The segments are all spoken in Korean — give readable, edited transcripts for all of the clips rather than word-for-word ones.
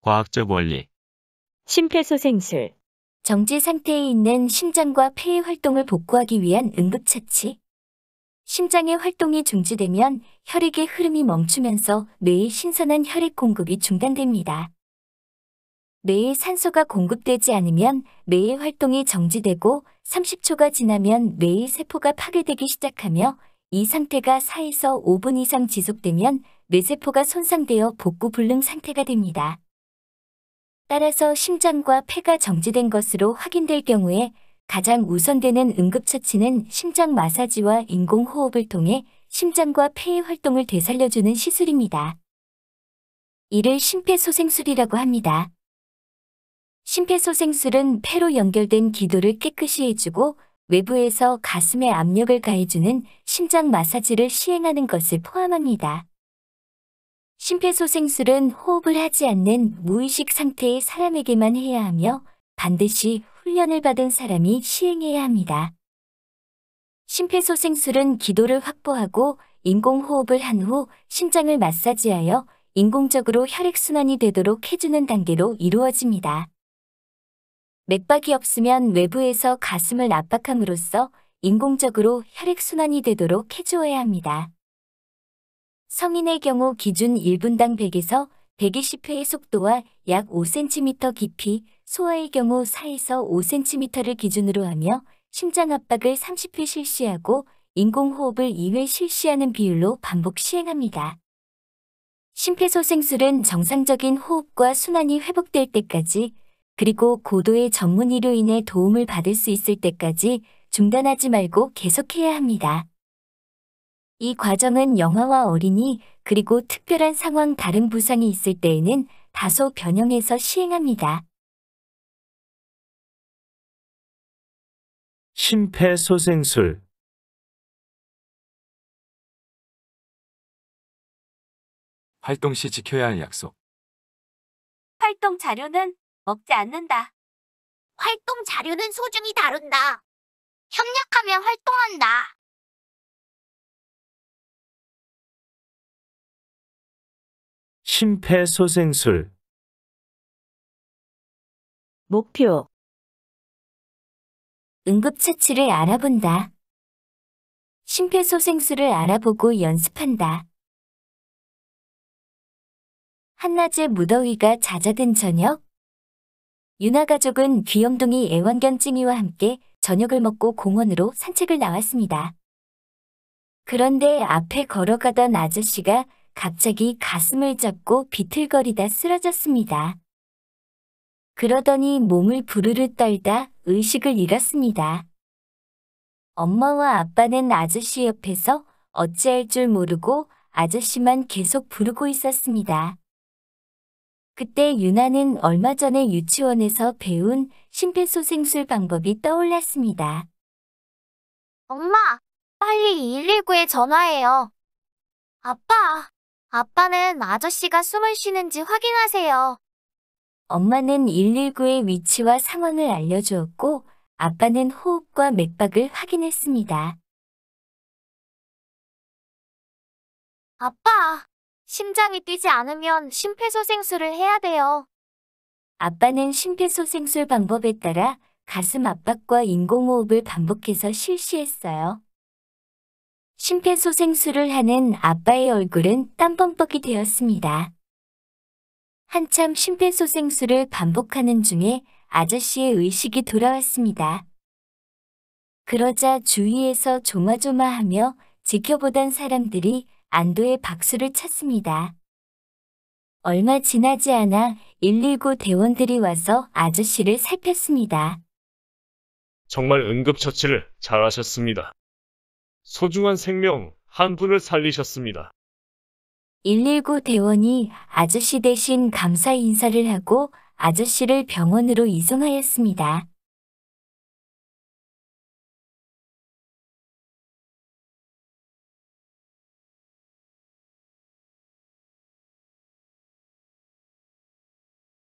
과학적 원리. 심폐소생술. 정지 상태에 있는 심장과 폐의 활동을 복구하기 위한 응급처치. 심장의 활동이 중지되면 혈액의 흐름이 멈추면서 뇌의 신선한 혈액 공급이 중단됩니다. 뇌에 산소가 공급되지 않으면 뇌의 활동이 정지되고 30초가 지나면 뇌의 세포가 파괴되기 시작하며 이 상태가 4에서 5분 이상 지속되면 뇌세포가 손상되어 복구 불능 상태가 됩니다. 따라서 심장과 폐가 정지된 것으로 확인될 경우에 가장 우선되는 응급처치는 심장 마사지와 인공호흡을 통해 심장과 폐의 활동을 되살려주는 시술입니다. 이를 심폐소생술이라고 합니다. 심폐소생술은 폐로 연결된 기도를 깨끗이 해주고 외부에서 가슴에 압력을 가해주는 심장 마사지를 시행하는 것을 포함합니다. 심폐소생술은 호흡을 하지 않는 무의식 상태의 사람에게만 해야 하며 반드시 훈련을 받은 사람이 시행해야 합니다. 심폐소생술은 기도를 확보하고 인공호흡을 한 후 심장을 마사지하여 인공적으로 혈액순환이 되도록 해주는 단계로 이루어집니다. 맥박이 없으면 외부에서 가슴을 압박함으로써 인공적으로 혈액순환이 되도록 해주어야 합니다. 성인의 경우 기준 1분당 100에서 120회의 속도와 약 5cm 깊이, 소아의 경우 4에서 5cm를 기준으로 하며 심장 압박을 30회 실시하고 인공호흡을 2회 실시하는 비율로 반복 시행합니다. 심폐소생술은 정상적인 호흡과 순환이 회복될 때까지 그리고 고도의 전문의로 인해 도움을 받을 수 있을 때까지 중단하지 말고 계속해야 합니다. 이 과정은 영아와 어린이 그리고 특별한 상황 다른 부상이 있을 때에는 다소 변형해서 시행합니다. 심폐소생술. 활동 시 지켜야 할 약속. 활동 자료는 먹지 않는다. 활동 자료는 소중히 다룬다. 협력하며 활동한다. 심폐소생술. 목표. 응급처치를 알아본다. 심폐소생술을 알아보고 연습한다. 한낮의 무더위가 잦아든 저녁. 유나 가족은 귀염둥이 애완견 찡이와 함께 저녁을 먹고 공원으로 산책을 나왔습니다. 그런데 앞에 걸어가던 아저씨가 갑자기 가슴을 잡고 비틀거리다 쓰러졌습니다. 그러더니 몸을 부르르 떨다 의식을 잃었습니다. 엄마와 아빠는 아저씨 옆에서 어찌할 줄 모르고 아저씨만 계속 부르고 있었습니다. 그때 유나는 얼마 전에 유치원에서 배운 심폐소생술 방법이 떠올랐습니다. 엄마, 빨리 119에 전화해요. 아빠는 아저씨가 숨을 쉬는지 확인하세요. 엄마는 119의 위치와 상황을 알려주었고 아빠는 호흡과 맥박을 확인했습니다. 아빠, 심장이 뛰지 않으면 심폐소생술을 해야 돼요. 아빠는 심폐소생술 방법에 따라 가슴 압박과 인공호흡을 반복해서 실시했어요. 심폐소생술을 하는 아빠의 얼굴은 땀범벅이 되었습니다. 한참 심폐소생술을 반복하는 중에 아저씨의 의식이 돌아왔습니다. 그러자 주위에서 조마조마하며 지켜보던 사람들이 안도의 박수를 쳤습니다. 얼마 지나지 않아 119 대원들이 와서 아저씨를 살폈습니다. 정말 응급처치를 잘하셨습니다. 소중한 생명 한 분을 살리셨습니다. 119 대원이 아저씨 대신 감사 인사를 하고 아저씨를 병원으로 이송하였습니다.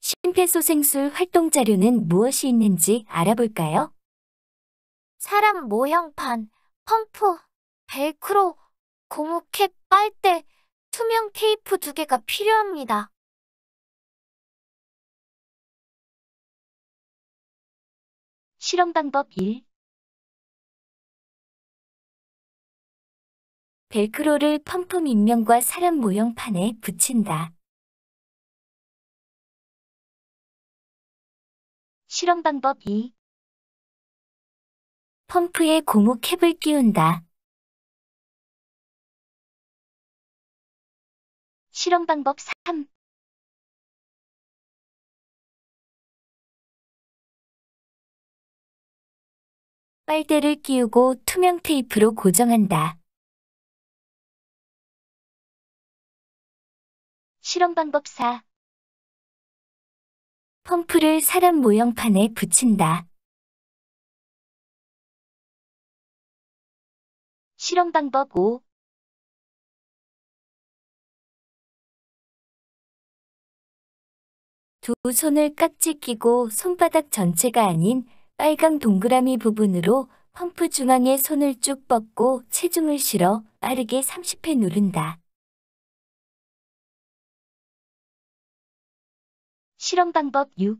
심폐소생술 활동 자료는 무엇이 있는지 알아볼까요? 사람 모형판, 펌프, 벨크로, 고무캡, 빨대, 투명 테이프 2개가 필요합니다. 실험 방법 1. 벨크로를 펌프 밑면과 사람 모형판에 붙인다. 실험 방법 2. 펌프에 고무 캡을 끼운다. 실험 방법 3. 빨대를 끼우고 투명 테이프로 고정한다. 실험 방법 4. 펌프를 사람 모형판에 붙인다. 실험 방법 5. 두 손을 깍지 끼고 손바닥 전체가 아닌 빨강 동그라미 부분으로 펌프 중앙에 손을 쭉 뻗고 체중을 실어 빠르게 30회 누른다. 실험 방법 6.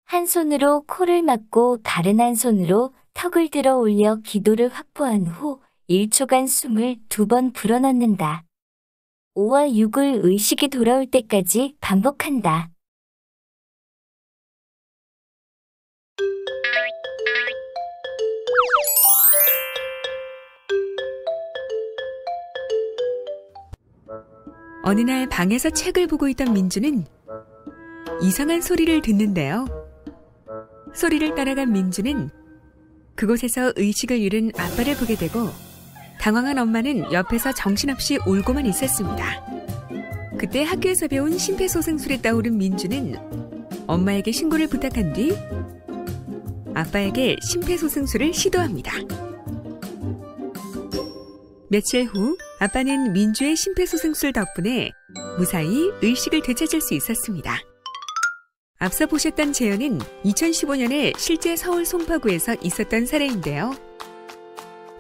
한 손으로 코를 막고 다른 한 손으로 턱을 들어 올려 기도를 확보한 후 1초간 숨을 2번 불어넣는다. 5와 6을 의식이 돌아올 때까지 반복한다. 어느 날 방에서 책을 보고 있던 민주는 이상한 소리를 듣는데요. 소리를 따라간 민주는 그곳에서 의식을 잃은 아빠를 보게 되고 당황한 엄마는 옆에서 정신없이 울고만 있었습니다. 그때 학교에서 배운 심폐소생술에 떠오른 민주는 엄마에게 신고를 부탁한 뒤 아빠에게 심폐소생술을 시도합니다. 며칠 후 아빠는 민주의 심폐소생술 덕분에 무사히 의식을 되찾을 수 있었습니다. 앞서 보셨던 재현은 2015년에 실제 서울 송파구에서 있었던 사례인데요.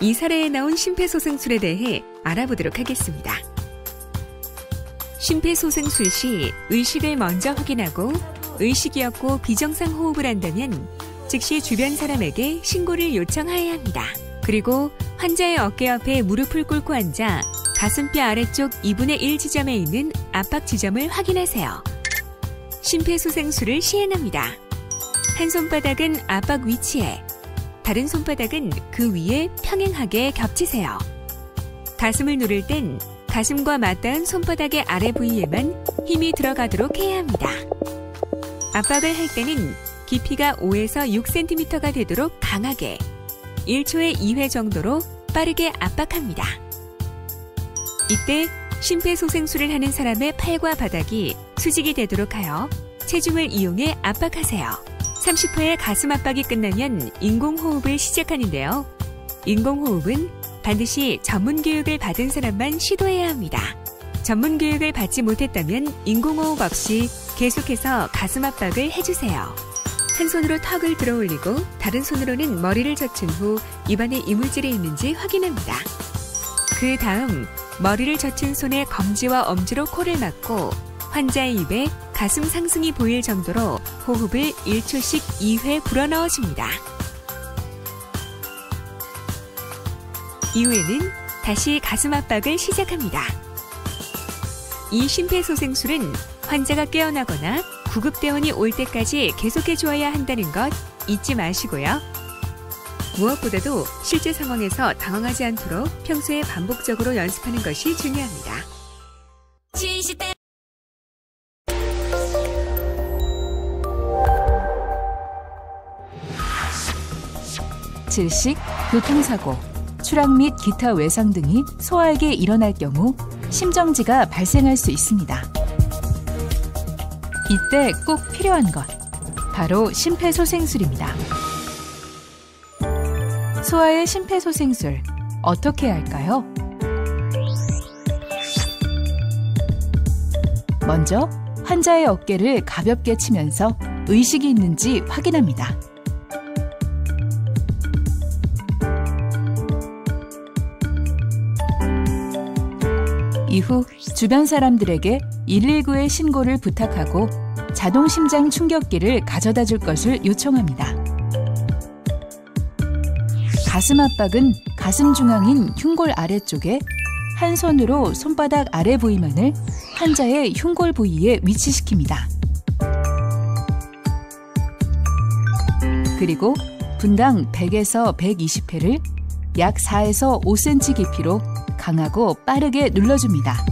이 사례에 나온 심폐소생술에 대해 알아보도록 하겠습니다. 심폐소생술 시 의식을 먼저 확인하고 의식이었고 비정상 호흡을 한다면 즉시 주변 사람에게 신고를 요청해야 합니다. 그리고 환자의 어깨 옆에 무릎을 꿇고 앉아 가슴뼈 아래쪽 2분의 1 지점에 있는 압박 지점을 확인하세요. 심폐소생술을 시행합니다. 한 손바닥은 압박 위치에, 다른 손바닥은 그 위에 평행하게 겹치세요. 가슴을 누를 땐 가슴과 맞닿은 손바닥의 아래 부위에만 힘이 들어가도록 해야 합니다. 압박을 할 때는 깊이가 5에서 6cm가 되도록 강하게 1초에 2회 정도로 빠르게 압박합니다. 이때 심폐소생술을 하는 사람의 팔과 바닥이 수직이 되도록 하여 체중을 이용해 압박하세요. 30회의 가슴 압박이 끝나면 인공호흡을 시작하는데요. 인공호흡은 반드시 전문교육을 받은 사람만 시도해야 합니다. 전문교육을 받지 못했다면 인공호흡 없이 계속해서 가슴 압박을 해주세요. 한 손으로 턱을 들어 올리고 다른 손으로는 머리를 젖힌 후 입안에 이물질이 있는지 확인합니다. 그 다음 머리를 젖힌 손에 검지와 엄지로 코를 막고 환자의 입에 가슴 상승이 보일 정도로 호흡을 1초씩 2회 불어넣어줍니다. 이후에는 다시 가슴 압박을 시작합니다. 이 심폐소생술은 환자가 깨어나거나 구급대원이 올 때까지 계속해 주어야 한다는 것 잊지 마시고요. 무엇보다도 실제 상황에서 당황하지 않도록 평소에 반복적으로 연습하는 것이 중요합니다. 질식, 교통사고, 추락 및 기타 외상 등이 소아에게 일어날 경우 심정지가 발생할 수 있습니다. 이때 꼭 필요한 것, 바로 심폐소생술입니다. 소아의 심폐소생술, 어떻게 해야 할까요? 먼저 환자의 어깨를 가볍게 치면서 의식이 있는지 확인합니다. 이후 주변 사람들에게 119에 신고를 부탁하고 자동심장 충격기를 가져다 줄 것을 요청합니다. 가슴 압박은 가슴 중앙인 흉골 아래쪽에 한 손으로 손바닥 아래 부위만을 환자의 흉골 부위에 위치시킵니다. 그리고 분당 100에서 120회를 약 4에서 5cm 깊이로 강하고 빠르게 눌러줍니다.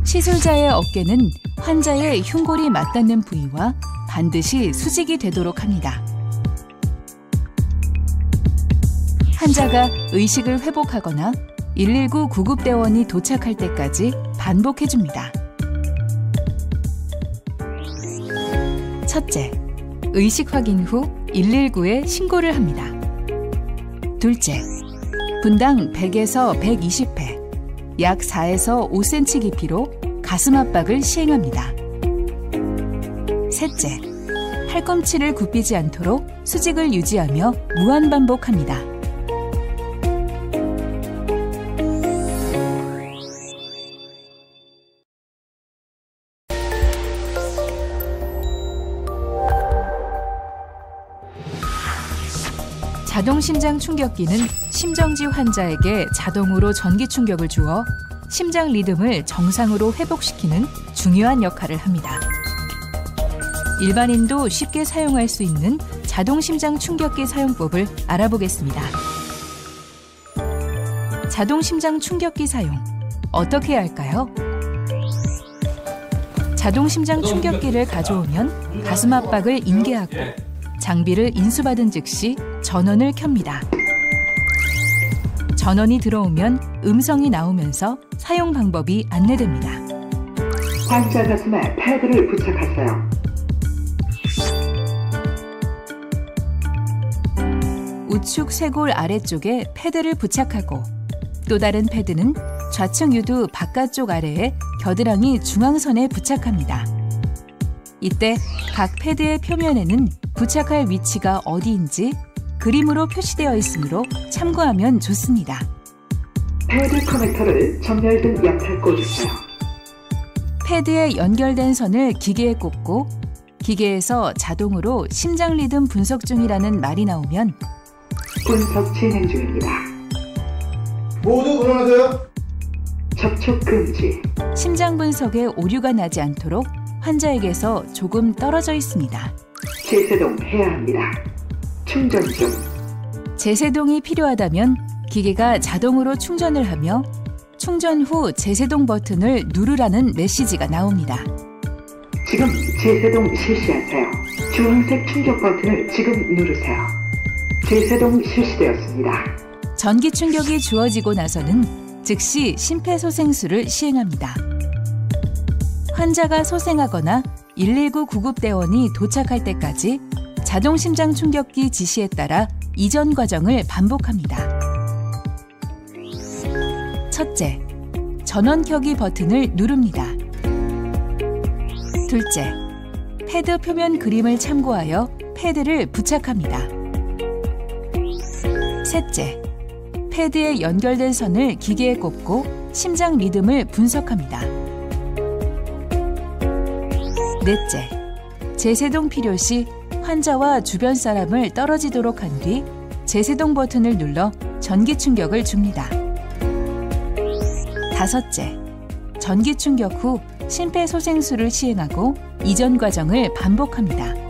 시술자의 어깨는 환자의 흉골이 맞닿는 부위와 반드시 수직이 되도록 합니다. 환자가 의식을 회복하거나 119 구급대원이 도착할 때까지 반복해줍니다. 첫째, 의식 확인 후 119에 신고를 합니다. 둘째, 분당 100에서 120회, 약 4에서 5cm 깊이로 가슴 압박을 시행합니다. 셋째, 팔꿈치를 굽히지 않도록 수직을 유지하며 무한 반복합니다. 자동심장 충격기는 심정지 환자에게 자동으로 전기 충격을 주어 심장 리듬을 정상으로 회복시키는 중요한 역할을 합니다. 일반인도 쉽게 사용할 수 있는 자동심장 충격기 사용법을 알아보겠습니다. 자동심장 충격기 사용, 어떻게 해야 할까요? 자동심장 충격기를 가져오면 가슴 압박을 인계하고 장비를 인수받은 즉시 전원을 켭니다. 전원이 들어오면 음성이 나오면서 사용 방법이 안내됩니다. 환자 가슴에 패드를 부착하세요. 우측 쇄골 아래쪽에 패드를 부착하고 또 다른 패드는 좌측 유두 바깥쪽 아래에 겨드랑이 중앙선에 부착합니다. 이때 각 패드의 표면에는 부착할 위치가 어디인지 그림으로 표시되어 있으므로 참고하면 좋습니다. 패드 커넥터를 정렬등 옆에 꽂으세요. 패드에 연결된 선을 기계에 꽂고 기계에서 자동으로 심장 리듬 분석 중이라는 말이 나오면 분석 진행 중입니다. 모두 일어나세요. 접촉 금지. 심장 분석에 오류가 나지 않도록 환자에게서 조금 떨어져 있습니다. 제세동 해야 합니다. 충전 중. 제세동이 필요하다면 기계가 자동으로 충전을 하며 충전 후 제세동 버튼을 누르라는 메시지가 나옵니다. 지금 제세동 실시하세요. 주황색 충격 버튼을 지금 누르세요. 제세동 실시되었습니다. 전기 충격이 주어지고 나서는 즉시 심폐소생술을 시행합니다. 환자가 소생하거나 119 구급대원이 도착할 때까지 자동심장 충격기 지시에 따라 이전 과정을 반복합니다. 첫째, 전원 켜기 버튼을 누릅니다. 둘째, 패드 표면 그림을 참고하여 패드를 부착합니다. 셋째, 패드에 연결된 선을 기계에 꽂고 심장 리듬을 분석합니다. 넷째, 제세동 필요시 환자와 주변 사람을 떨어지도록 한 뒤 제세동 버튼을 눌러 전기 충격을 줍니다. 다섯째, 전기 충격 후 심폐소생술을 시행하고 이전 과정을 반복합니다.